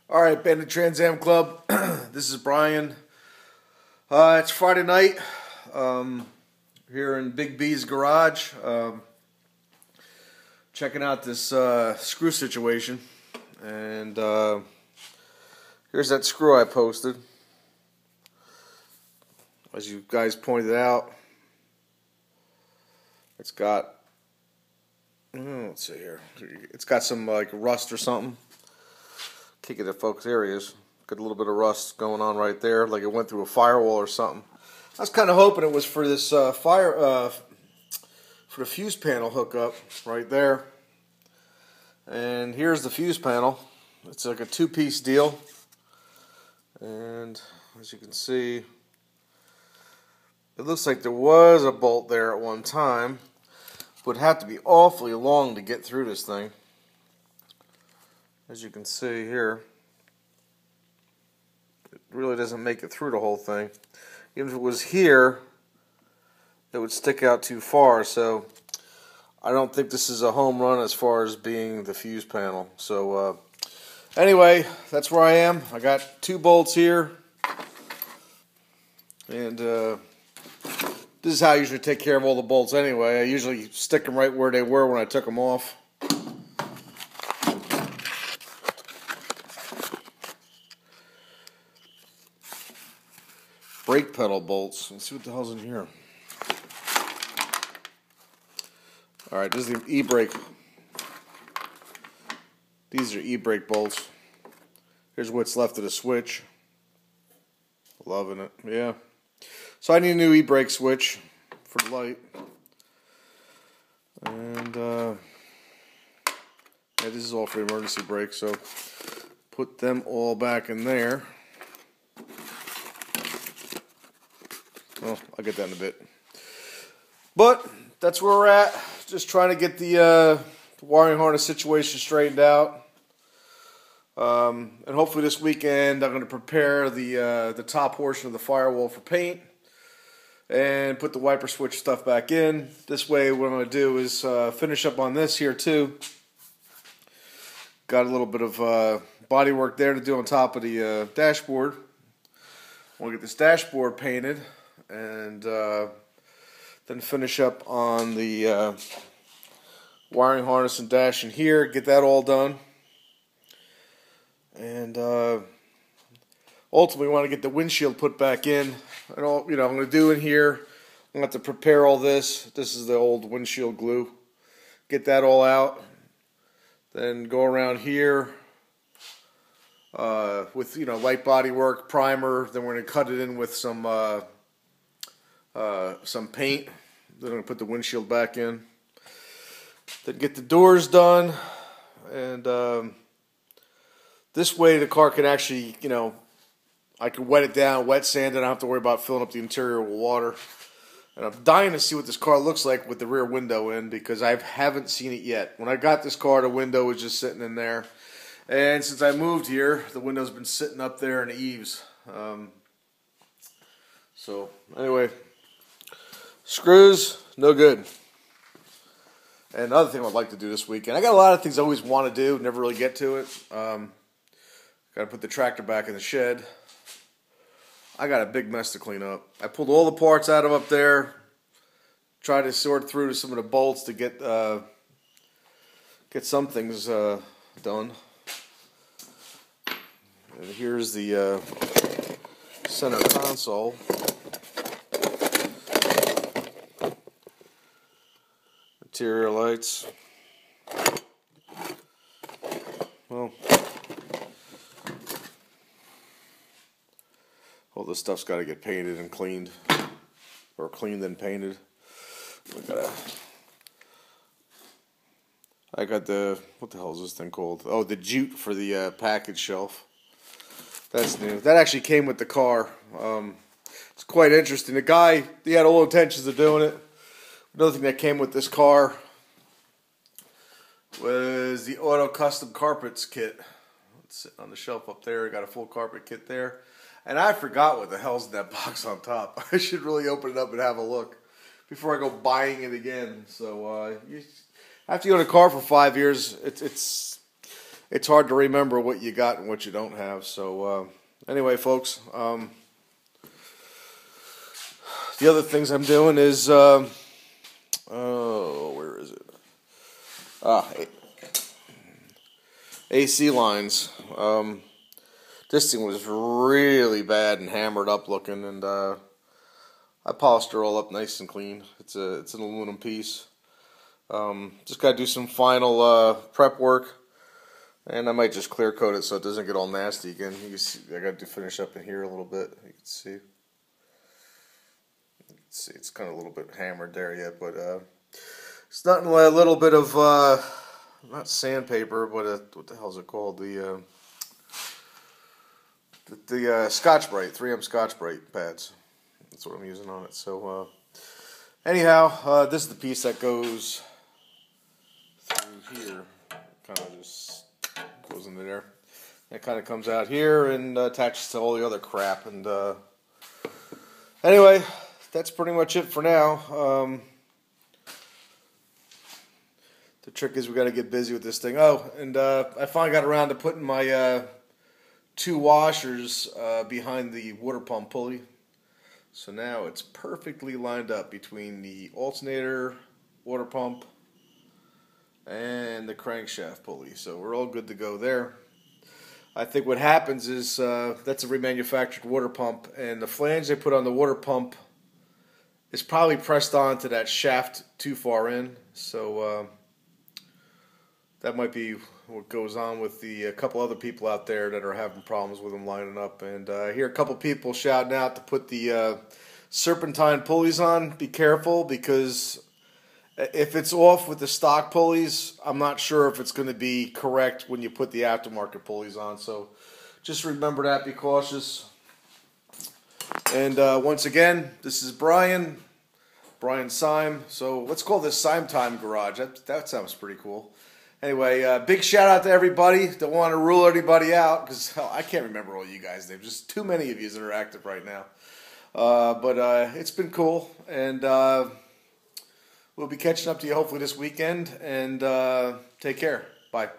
All right, Bandit Trans Am Club. This is Brian. It's Friday night here in Big B's garage. Checking out this screw situation. And here's that screw I posted. As you guys pointed out, it's got, let's see here. It's got some like rust or something. Can't get it, folks. There he is. Got a little bit of rust going on right there, like it went through a firewall or something. I was kind of hoping it was for this for the fuse panel hookup right there. And here's the fuse panel. It's like a two-piece deal, and as you can see, it looks like there was a bolt there at one time. Would have to be awfully long to get through this thing. As you can see here, it really doesn't make it through the whole thing. Even if it was here, it would stick out too far. So I don't think this is a home run as far as being the fuse panel. So anyway, that's where I am. I got two bolts here, and this is how I usually take care of all the bolts anyway. I usually stick them right where they were when I took them off. Brake pedal bolts. Let's see what the hell's in here. Alright, this is the e-brake. These are e-brake bolts. Here's what's left of the switch. Loving it. Yeah. So I need a new e-brake switch for the light. And yeah, this is all for emergency brakes, so put them all back in there. Well, I'll get that in a bit. But that's where we're at. Just trying to get the wiring harness situation straightened out. And hopefully this weekend I'm going to prepare the top portion of the firewall for paint and put the wiper switch stuff back in. This way what I'm going to do is finish up on this here too. Got a little bit of body work there to do on top of the dashboard. I want to get this dashboard painted and then finish up on the wiring harness and dash in here, get that all done. And ultimately, we want to get the windshield put back in. And all I'm going to do in here, I'm going to have to prepare all this. This is the old windshield glue. Get that all out. Then go around here with light body work, primer. Then we're going to cut it in with some paint. Then I'm going to put the windshield back in. Then get the doors done, and this way the car can actually, I can wet it down, wet sand it. I don't have to worry about filling up the interior with water. And I'm dying to see what this car looks like with the rear window in, because I haven't seen it yet. When I got this car, the window was just sitting in there. And since I moved here, the window's been sitting up there in the eaves. So, anyway, screws, no good. And another thing I'd like to do this weekend, I got a lot of things I always want to do, never really get to it. Got to put the tractor back in the shed. I got a big mess to clean up. I pulled all the parts out of up there, tried to sort through some of the bolts to get some things done. And here's the center console. Interior lights. Well, all this stuff's got to get painted and cleaned, or cleaned and painted. I got the, what the hell is this thing called? Oh, the jute for the package shelf. That's new. That actually came with the car. It's quite interesting. The guy, he had all intentions of doing it. Another thing that came with this car was the Auto Custom Carpets kit. It's sitting on the shelf up there. I got a full carpet kit there. And I forgot what the hell's in that box on top. I should really open it up and have a look before I go buying it again. So after you own a car for 5 years, it's it's hard to remember what you got and what you don't have. So anyway, folks, the other things I'm doing is where is it? AC lines. This thing was really bad and hammered up looking, and I polished her all up nice and clean. It's an aluminum piece. Just got to do some final prep work, and I might just clear coat it so it doesn't get all nasty again. You can see I got to finish up in here a little bit. You can see. It's kind of a little bit hammered there yet, but it's nothing like a little bit of not sandpaper, but what the hell is it called? The Scotch-Brite, 3M Scotch-Brite pads. That's what I'm using on it. So anyhow, this is the piece that goes through here. Kind of just goes into there. It kind of comes out here and attaches to all the other crap. And anyway, that's pretty much it for now. The trick is we got to get busy with this thing. Oh, and I finally got around to putting my 2 washers behind the water pump pulley. So now it's perfectly lined up between the alternator, water pump, and the crankshaft pulley. So we're all good to go there. I think what happens is that's a remanufactured water pump, and the flange they put on the water pump is probably pressed onto that shaft too far in. So that might be what goes on with a couple other people out there that are having problems with them lining up. And I hear a couple people shouting out to put the serpentine pulleys on. Be careful, because if it's off with the stock pulleys, I'm not sure if it's going to be correct when you put the aftermarket pulleys on. So just remember that. Be cautious. And once again, this is Brian Syme. So let's call this Syme Time Garage. That sounds pretty cool. Anyway, big shout out to everybody. Don't want to rule anybody out, because I can't remember all you guys' names. Just too many of you that are active right now. But it's been cool, and we'll be catching up to you hopefully this weekend. And take care. Bye.